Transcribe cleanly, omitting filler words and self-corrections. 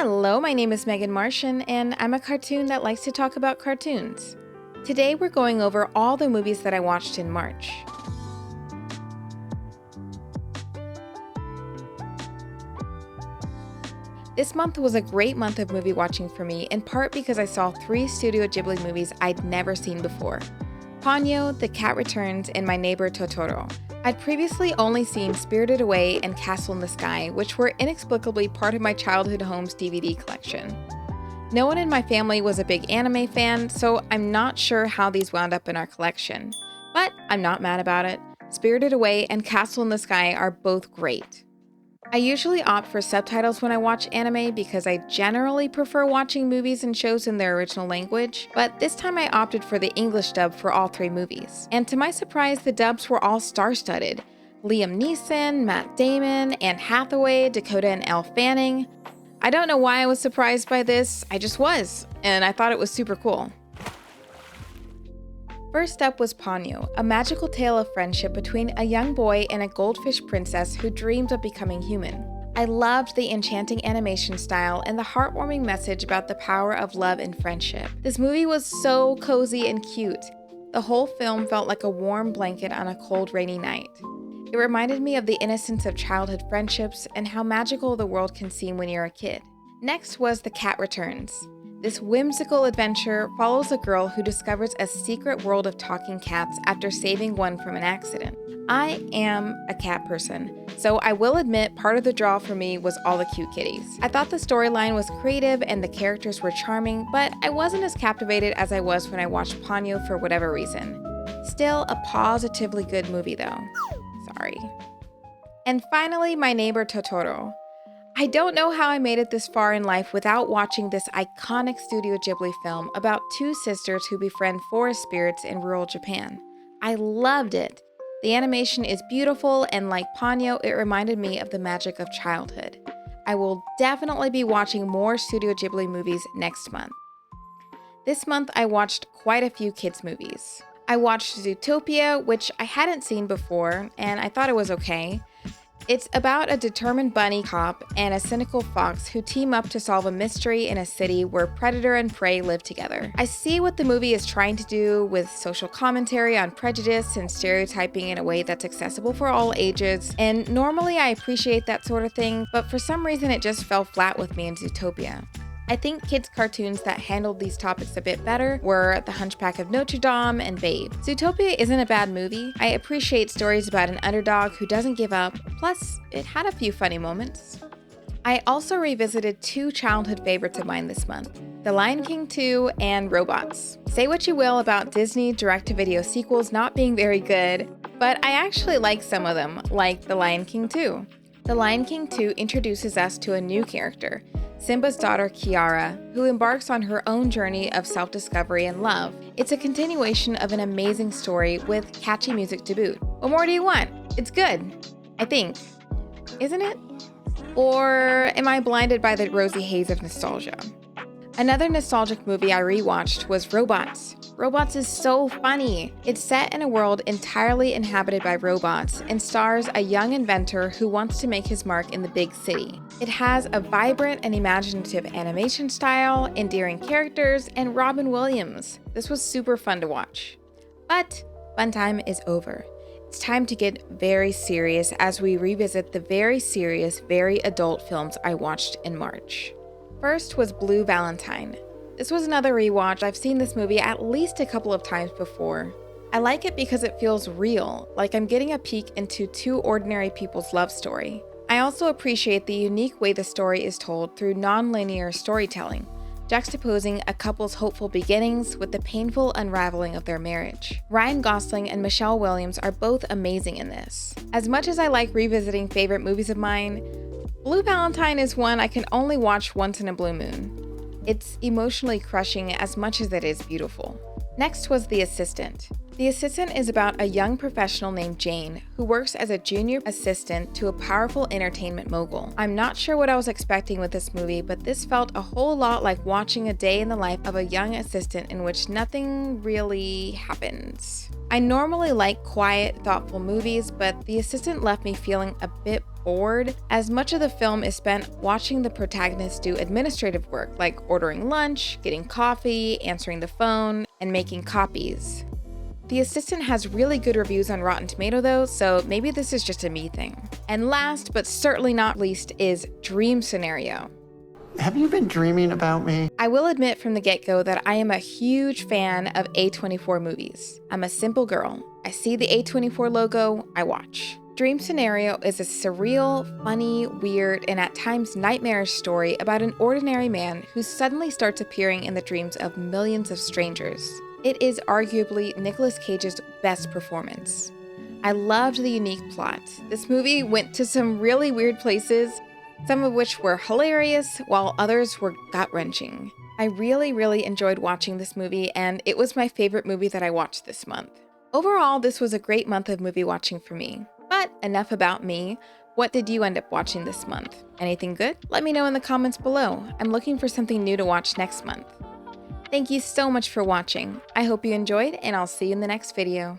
Hello, my name is Meghan Martian, and I'm a cartoon that likes to talk about cartoons. Today we're going over all the movies that I watched in March. This month was a great month of movie watching for me, in part because I saw 3 Studio Ghibli movies I'd never seen before: Ponyo, The Cat Returns, and My Neighbor Totoro. I'd previously only seen Spirited Away and Castle in the Sky, which were inexplicably part of my childhood home's DVD collection. No one in my family was a big anime fan, so I'm not sure how these wound up in our collection. But I'm not mad about it. Spirited Away and Castle in the Sky are both great. I usually opt for subtitles when I watch anime because I generally prefer watching movies and shows in their original language, but this time I opted for the English dub for all 3 movies. And to my surprise, the dubs were all star-studded. Liam Neeson, Matt Damon, Anne Hathaway, Dakota and Elle Fanning. I don't know why I was surprised by this, I just was, and I thought it was super cool. First up was Ponyo, a magical tale of friendship between a young boy and a goldfish princess who dreamed of becoming human. I loved the enchanting animation style and the heartwarming message about the power of love and friendship. This movie was so cozy and cute. The whole film felt like a warm blanket on a cold, rainy night. It reminded me of the innocence of childhood friendships and how magical the world can seem when you're a kid. Next was The Cat Returns. This whimsical adventure follows a girl who discovers a secret world of talking cats after saving one from an accident. I am a cat person, so I will admit part of the draw for me was all the cute kitties. I thought the storyline was creative and the characters were charming, but I wasn't as captivated as I was when I watched Ponyo for whatever reason. Still a positively good movie though. Sorry. And finally, My Neighbor Totoro. I don't know how I made it this far in life without watching this iconic Studio Ghibli film about 2 sisters who befriend forest spirits in rural Japan. I loved it. The animation is beautiful, and like Ponyo, it reminded me of the magic of childhood. I will definitely be watching more Studio Ghibli movies next month. This month I watched quite a few kids movies. I watched Zootopia, which I hadn't seen before, and I thought it was okay. It's about a determined bunny cop and a cynical fox who team up to solve a mystery in a city where predator and prey live together. I see what the movie is trying to do with social commentary on prejudice and stereotyping in a way that's accessible for all ages, and normally I appreciate that sort of thing, but for some reason it just fell flat with me in Zootopia. I think kids' cartoons that handled these topics a bit better were The Hunchback of Notre Dame and Babe. Zootopia isn't a bad movie. I appreciate stories about an underdog who doesn't give up, plus it had a few funny moments. I also revisited 2 childhood favorites of mine this month: The Lion King 2 and Robots. Say what you will about Disney direct-to-video sequels not being very good, but I actually like some of them, like The Lion King 2. The Lion King 2 introduces us to a new character, Simba's daughter Kiara, who embarks on her own journey of self-discovery and love. It's a continuation of an amazing story with catchy music to boot. What more do you want? It's good, I think. Isn't it? Or am I blinded by the rosy haze of nostalgia? Another nostalgic movie I rewatched was Robots. Robots is so funny. It's set in a world entirely inhabited by robots and stars a young inventor who wants to make his mark in the big city. It has a vibrant and imaginative animation style, endearing characters, and Robin Williams. This was super fun to watch. But fun time is over. It's time to get very serious as we revisit the very serious, very adult films I watched in March. First was Blue Valentine. This was another rewatch. I've seen this movie at least a couple of times before. I like it because it feels real, like I'm getting a peek into 2 ordinary people's love story. I also appreciate the unique way the story is told through non-linear storytelling, juxtaposing a couple's hopeful beginnings with the painful unraveling of their marriage. Ryan Gosling and Michelle Williams are both amazing in this. As much as I like revisiting favorite movies of mine, Blue Valentine is one I can only watch once in a blue moon. It's emotionally crushing as much as it is beautiful. Next was The Assistant. The Assistant is about a young professional named Jane who works as a junior assistant to a powerful entertainment mogul. I'm not sure what I was expecting with this movie, but this felt a whole lot like watching a day in the life of a young assistant in which nothing really happens. I normally like quiet, thoughtful movies, but The Assistant left me feeling a bit bored, as much of the film is spent watching the protagonist do administrative work like ordering lunch, getting coffee, answering the phone, and making copies. The Assistant has really good reviews on Rotten Tomato though, so maybe this is just a me thing. And last but certainly not least is Dream Scenario. Have you been dreaming about me? I will admit from the get-go that I am a huge fan of A24 movies. I'm a simple girl. I see the A24 logo, I watch. Dream Scenario is a surreal, funny, weird, and at times nightmarish story about an ordinary man who suddenly starts appearing in the dreams of millions of strangers. It is arguably Nicolas Cage's best performance. I loved the unique plot. This movie went to some really weird places, some of which were hilarious, while others were gut-wrenching. I really enjoyed watching this movie, and it was my favorite movie that I watched this month. Overall, this was a great month of movie watching for me. But enough about me. What did you end up watching this month? Anything good? Let me know in the comments below. I'm looking for something new to watch next month. Thank you so much for watching. I hope you enjoyed, and I'll see you in the next video.